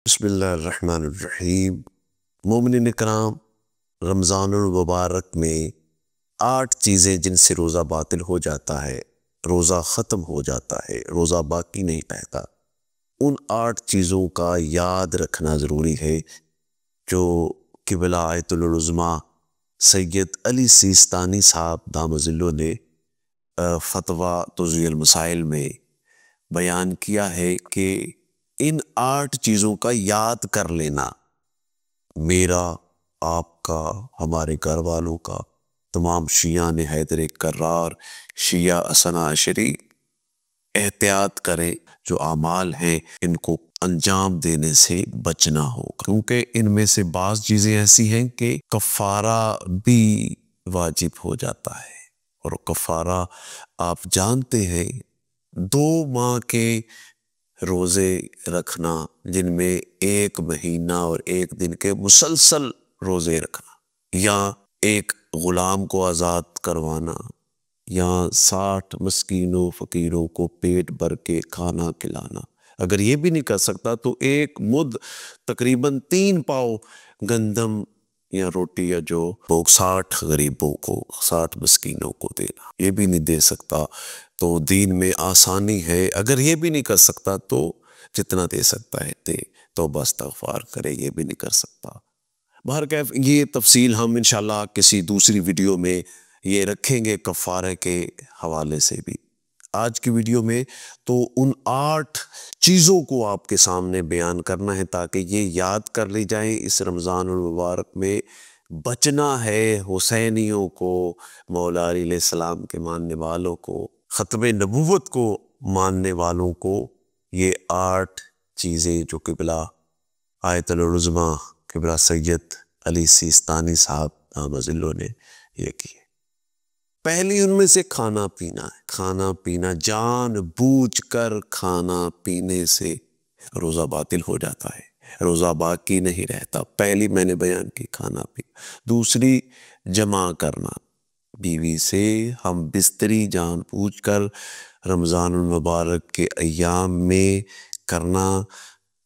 بسم اللہ الرحمن الرحیم۔ مومنین اکرام، رمضان المبارک میں 8 چیزیں جن سے روزہ باطل ہو جاتا ہے، روزہ ختم ہو جاتا ہے، روزہ باقی نہیں رہتا، ان 8 چیزوں کا یاد رکھنا ضروری ہے جو قبلہ آیت العظمیٰ سید علی سیستانی صاحب دام ظلہ نے فتویٰ توضیح المسائل میں بیان کیا ہے کہ ان 8 چیزوں کا یاد کر لینا میرا، آپ کا، ہمارے گھر والوں کا، تمام شیعان حیدر کرار، شیعہ اثنا عشری احتیاط کریں، جو اعمال ہیں ان کو انجام دینے سے بچنا ہوگا، کیونکہ ان میں سے بعض چیزیں ایسی ہیں کہ کفارہ بھی واجب ہو جاتا ہے، اور کفارہ آپ جانتے ہیں 2 ماہ کے روزے رکھنا، جن میں 1 مہینہ اور 1 دن کے مسلسل روزے رکھنا، یا ایک غلام کو آزاد کروانا، یا 60 مسکینوں فقیروں کو پیٹ بھر کے کھانا کھلانا۔ اگر یہ بھی نہیں کر سکتا تو 1 مد تقریباً 3 پاؤ گندم یا روٹی، یا جو 60 غریبوں کو، 60 مسکینوں کو دینا، یہ بھی نہیں دے سکتا تو دین میں آسانی ہے۔ اگر یہ بھی نہیں کر سکتا تو جتنا دے سکتا ہے دے، توبہ استغفار کرے، یہ بھی نہیں کر سکتا۔ بہرکیف یہ تفصیل ہم انشاءاللہ کسی دوسری ویڈیو میں یہ رکھیں گے کفارے کے حوالے سے بھی۔ آج کی ویڈیو میں تو ان 8 چیزوں کو آپ کے سامنے بیان کرنا ہے تاکہ یہ یاد کر لی جائیں۔ اس رمضان المبارک میں بچنا ہے حسینیوں کو، مولا علی علیہ السلام کے ماننے والوں کو، ختم نبوت کو ماننے والوں کو، یہ 8 چیزیں جو قبلہ آیت العظمیٰ قبلہ سید علی سیستانی صاحب دام ظلہ نے یہ کی ہے۔ پہلی ان میں سے کھانا پینا ہے۔ کھانا پینا، جان بوجھ کر کھانا پینے سے روزہ باطل ہو جاتا ہے، روزہ باقی نہیں رہتا۔ پہلی میں نے بیان کی کھانا پینا۔ دوسری جمع کرنا، بیوی سے ہم بستری جان بوجھ کر رمضان المبارک کے ایام میں کرنا،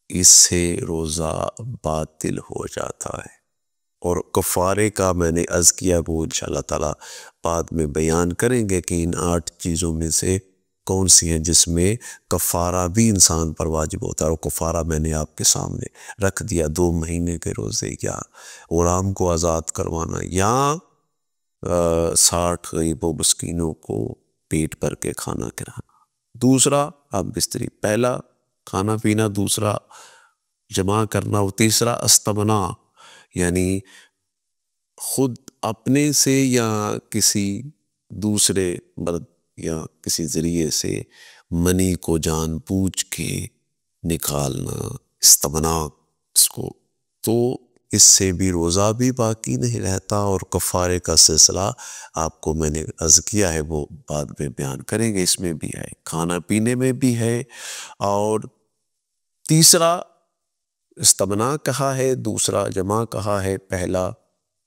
اس سے روزہ باطل ہو جاتا ہے۔ اور کفارے کا میں نے عرض کیا، وہ انشاءاللہ تعالی بعد میں بیان کریں گے کہ ان 8 چیزوں میں سے کون سی ہیں جس میں کفارہ بھی انسان پر واجب ہوتا ہے، اور کفارہ میں نے آپ کے سامنے رکھ دیا، 2 مہینے کے روزے، یا غلام کو آزاد کروانا، یا 60 غریبوں مسکینوں کو پیٹ بھر کے کھانا کھلانا۔ دوسرا آپ بستری، پہلا کھانا پینا، دوسرا جمع کرنا، اور تیسرا استمنا، یعنی خود اپنے سے یا کسی دوسرے مرد یا کسی ذریعے سے منی کو جان بوجھ کے نکالنا، استمنا اس کو، تو اس سے بھی روزہ بھی باقی نہیں رہتا، اور کفارے کا سلسلہ آپ کو میں نے عرض کیا ہے، وہ بعد میں بیان کریں گے۔ اس میں بھی ہے، کھانا پینے میں بھی ہے، اور تیسرا استمنا کہا ہے، دوسرا جمع کہا ہے، پہلا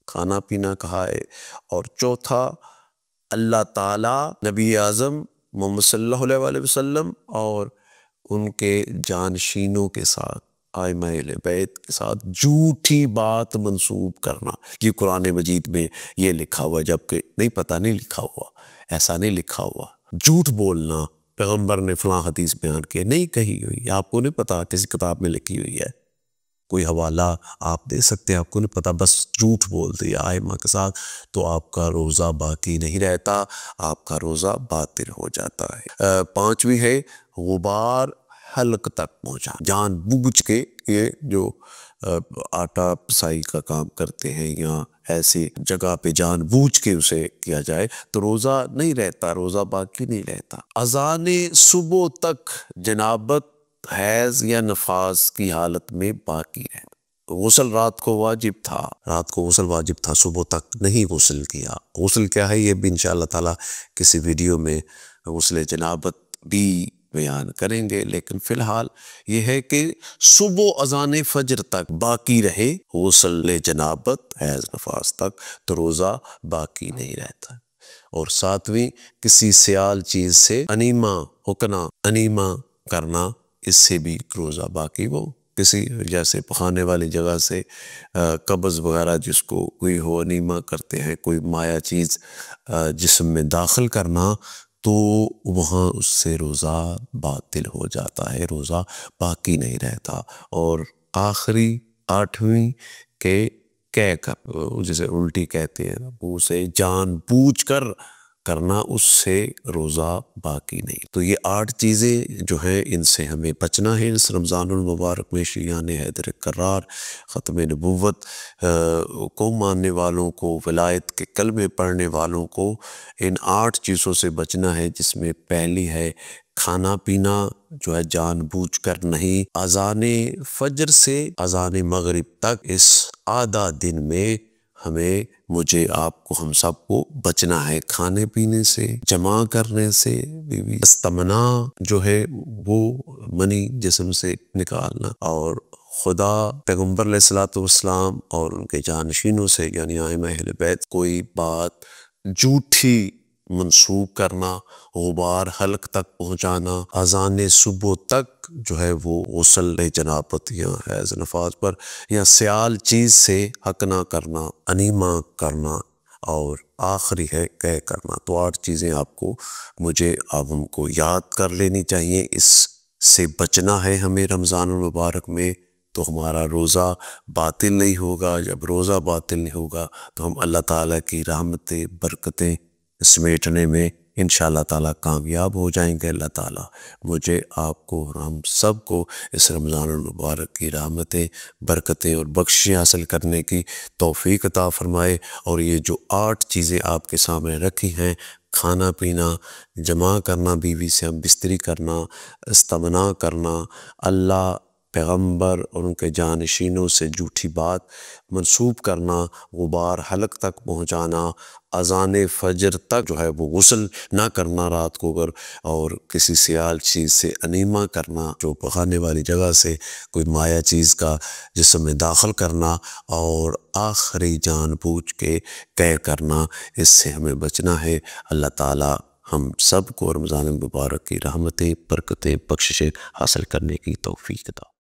کھانا پینا کہا ہے، اور چوتھا اللہ تعالیٰ، نبی اعظم محمد صلی اللہ علیہ وآلہ وسلم اور ان کے جانشینوں کے ساتھ، ائمہ اہل بیت کے ساتھ جھوٹی بات منسوب کرنا۔ یہ قرآن مجید میں یہ لکھا ہوا، جبکہ نہیں، پتہ نہیں لکھا ہوا، ایسا نہیں لکھا ہوا۔ جھوٹ بولنا، پیغمبر نے فلاں حدیث بیان کی، نہیں کہی ہوئی، آپ کو نہیں پتا کسی کتاب میں لکھی ہوئی ہے، کوئی حوالہ آپ دے سکتے ہیں، آپ کو نہیں پتا، بس جھوٹ بول دیا ائمہ کے ساتھ، تو آپ کا روزہ باقی نہیں رہتا، آپ کا روزہ باطل ہو جاتا ہے۔ 5ویں ہے غبار حلق تک پہنچا، جان بوجھ کے، یہ جو آٹا پسائی کا کام کرتے ہیں یا ایسی جگہ پہ جان بوجھ کے اسے کیا جائے تو روزہ نہیں رہتا، روزہ باقی نہیں رہتا۔ اذان صبح تک جنابت، حیض یا نفاس کی حالت میں باقی رہتا۔ غسل رات کو واجب تھا، رات کو غسل واجب تھا، صبح تک نہیں غسل کیا۔ غسل کیا ہے یہ بھی انشاءاللہ تعالی کسی ویڈیو میں غسل جنابت بھی بیان کریں گے، لیکن فی الحال یہ ہے کہ صبح اذان فجر تک باقی رہے غسل جنابت، حیض نفاس تک، تو روزہ باقی نہیں رہتا۔ اور 7ویں کسی سیال چیز سے انیما، حکنا، انیما کرنا، اس سے بھی روزہ باقی وہ کسی جیسے پخانے والی جگہ سے قبض وغیرہ جس کو کوئی ہو انیما کرتے ہیں، کوئی مایع چیز جسم میں داخل کرنا، تو وہاں اس سے روزہ باطل ہو جاتا ہے، روزہ باقی نہیں رہتا۔ اور آخری 8ویں کہ جسے الٹی کہتے ہیں، اسے جان بوجھ کر کرنا، اس سے روزہ باقی نہیں۔ تو یہ 8 چیزیں جو ہیں ان سے ہمیں بچنا ہے اس رمضان المبارک میں۔ شیعان حیدر کرار، ختم نبوت کو ماننے والوں کو، ولایت کے کلمے پڑھنے والوں کو ان 8 چیزوں سے بچنا ہے، جس میں پہلی ہے کھانا پینا جو ہے جان بوجھ کر نہیں۔ اذان فجر سے اذان مغرب تک اس آدھا دن میں مجھے آپ کو ہم سب کو بچنا ہے، کھانے پینے سے، جمع کرنے سے، استمنا جو ہے وہ منی جسم سے نکالنا، اور خدا، پیغمبر علیہ الصلوۃ والسلام اور ان کے جانشینوں سے یعنی ائمہ اہل بیت کوئی بات جھوٹی منسوب کرنا، غبار حلق تک پہنچانا، اذان صبح تک جو ہے وہ غسل جنابت یا حیض نفاس پر یا سیال چیز سے حق نہ کرنا، انیما کرنا، اور آخری ہے قے کرنا۔ تو 8 چیزیں آپ کو اب ہم کو یاد کر لینی چاہیے، اس سے بچنا ہے ہمیں رمضان المبارک میں، تو ہمارا روزہ باطل نہیں ہوگا۔ جب روزہ باطل نہیں ہوگا تو ہم اللہ تعالیٰ کی رحمتیں، برکتیں سمیٹنے میں انشاءاللہ تعالیٰ کامیاب ہو جائیں گے۔ اللہ تعالیٰ مجھے، آپ کو اور ہم سب کو اس رمضان المبارک کی رحمتیں، برکتیں اور بخششیں حاصل کرنے کی توفیق عطا فرمائے۔ اور یہ جو 8 چیزیں آپ کے سامنے رکھی ہیں، کھانا پینا، جمع کرنا، بیوی سے ہم بستری کرنا، استمنا کرنا، اللہ، پیغمبر اور ان کے جانشینوں سے جھوٹی بات منسوب کرنا، غبار حلق تک پہنچانا، اذان فجر تک جو ہے وہ غسل نہ کرنا رات کو اگر، اور کسی سیال چیز سے انیما کرنا، جو پخانے والی جگہ سے کوئی مایع چیز کا جسم میں داخل کرنا، اور آخری جان بوجھ کے قے کرنا، اس سے ہمیں بچنا ہے۔ اللہ تعالیٰ ہم سب کو رمضان المبارک کی رحمتیں، برکتیں، بخششیں حاصل کرنے کی توفیق عطا